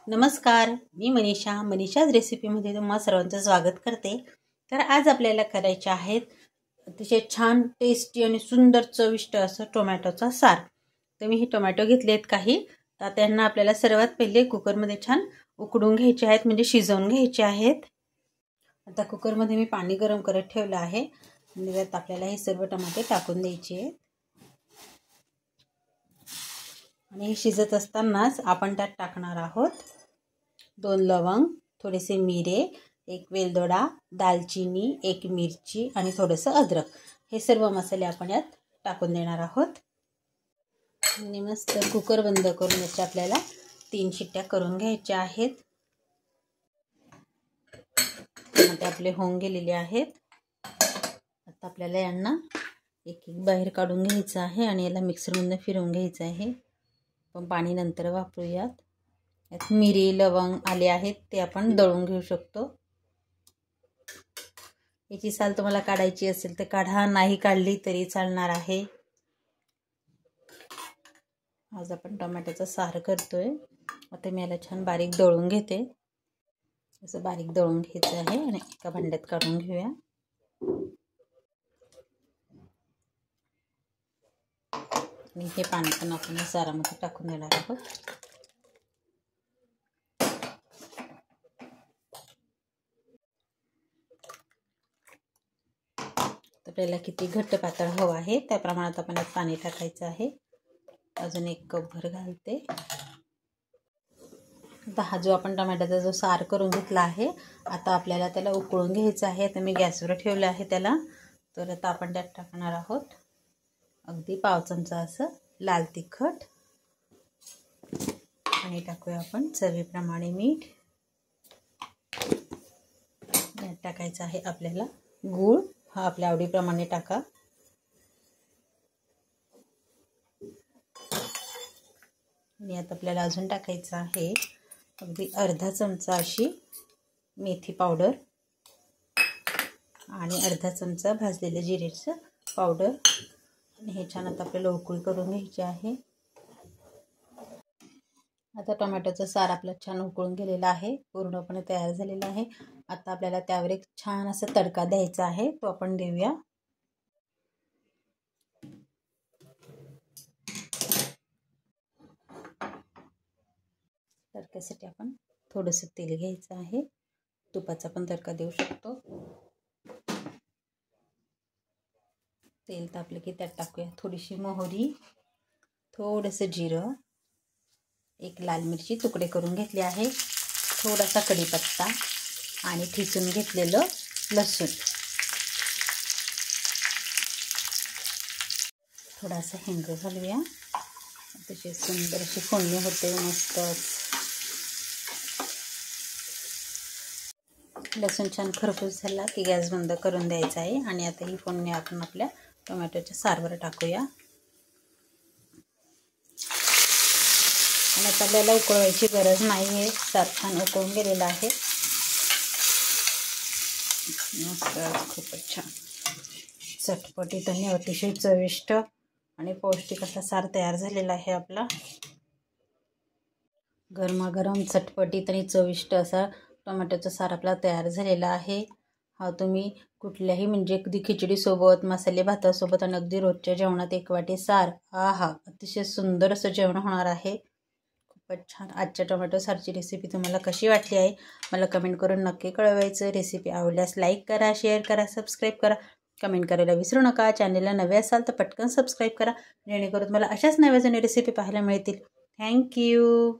नमस्कार, मी मनीषाज रेसिपीमध्ये तुम्हा सर्वांचं स्वागत करते। तर आज आपल्याला करायचे आहेत अतिशय छान टेस्टी आणि सुंदर चविष्ट असं टोमॅटोचा सार। तर मी हे टोमॅटो घेतलेत काही, तर त्यांना आपल्याला सर्वात पहिले कुकरमध्ये छान उकडून घ्यायचे आहेत, म्हणजे शिजवून घ्यायचे आहेत। आता कुकरमध्ये मी पाणी गरम करत ठेवलं आहे आणि त्यात आपल्याला हे सर्व टोमॅटो टाकून द्यायचे आहेत। आणि हे शिजत असतानाच आपण त्यात टाकणार आहोत 2 लवंग, थोडेसे मिरे, 1 वेलदोडा, दालचिनी, 1 मिरची आणि थोडंसं अद्रक। हे सर्व मसाले आपण यात टाकून देणार आहोत। आणि मस्त कुकर बंद करून याच्या आपल्याला 3 शिट्ट्या करून घ्यायच्या आहेत। आता आपले होऊन गेलेले आहेत। आता आपल्याला यांना एक बाहेर काढून घ्यायचं आहे आणि याला मिक्सरमध्ये फिरवून घ्यायचं आहे। पण पाणी नंतर वापरूयात। यात मिरी, लवंग आले आहेत, ते आपण दळून घेऊ शकतो। याची साल तुम्हाला काढायची असेल तर काढा, नाही काढली तरी चालणार आहे। आज आपण टोमॅटोचा सार करतोय। आता मी याला छान बारीक दळून घेते। असं बारीक दळून घ्यायचं आहे आणि एका भांड्यात काढून घेऊया। आणि हे पाणी पण आपण सारामध्ये टाकून देणार आहोत। आपल्याला किती घट्ट पातळ हवं आहे त्या प्रमाणात आपण यात पाणी टाकायचं आहे। अजून 1 कप भर घालते। आता हा जो आपण टोमॅटोचा जो सार करून घेतला आहे, आता आपल्याला त्याला उकळून घ्यायचं आहे। तर मी गॅसवर ठेवलं आहे त्याला। तर आता आपण त्यात टाकणार आहोत अगदी पाव चमचा असं लाल तिखट आणि टाकूया आपण चवीप्रमाणे मीठ। यात टाकायचं आहे आपल्याला गूळ, हा आपल्या आवडीप्रमाणे टाका। आणि यात आपल्याला अजून टाकायचं आहे अगदी अर्धा चमचा अशी मेथी पावडर आणि अर्धा चमचा भाजलेले जिरेचं पावडर। आणि हे छान आता आपल्याला उकळी करून घ्यायची आहे। आता टोमॅटोचा सार आपला छान उकळून गेलेला आहे, पूर्णपणे तयार झालेला आहे। आता आपल्याला त्यावर एक छान असा तडका द्यायचा आहे, तो आपण देऊया। तडक्यासाठी आपण थोडंसं तेल घ्यायचं आहे, तुपाचा पण तडका देऊ शकतो। तेल तापलं की त्यात टाकूया थोडीशी मोहरी, थोडंसं जिरं, 1 लाल मिरची तुकडे करून घेतली आहे, थोडासा कढीपत्ता आणि ठेचून घेतलेलं लसूण, थोडासा हिंग घालूया। अतिशय सुंदर अशी फोडणी होते मस्त। लसूण छान खरपूस झाला की गॅस बंद करून द्यायचा आहे। आणि आता ही फोडणी आपण आपल्या टोमॅटोच्या सारवर टाकूया। आणि आता आपल्याला उकळवायची गरज नाही आहे, सार छान उकळून गेलेला आहे। मस्त, खूपच छान चटपटीत आणि अतिशय चविष्ट आणि पौष्टिक असा सार तयार झालेला आहे आपला। गरमागरम चटपटीत आणि चविष्ट असा टोमॅटोचा सार आपला तयार झालेला आहे। हा तुम्ही कुठल्याही म्हणजे अगदी खिचडीसोबत, मसाले भातासोबत आणि अगदी रोजच्या जेवणात 1 वाटी सार, आहा, अतिशय सुंदर असं जेवण होणार आहे। खूपच छान। आजच्या टोमॅटो सारची रेसिपी तुम्हाला कशी वाटली आहे मला कमेंट करून नक्की कळवायचं। रेसिपी आवडल्यास लाईक करा, शेअर करा, सबस्क्राईब करा, कमेंट करायला विसरू नका। चॅनलला नवे असाल तर पटकन सबस्क्राईब करा, जेणेकरून तुम्हाला अशाच नव्या रेसिपी पाहायला मिळतील। थँक्यू।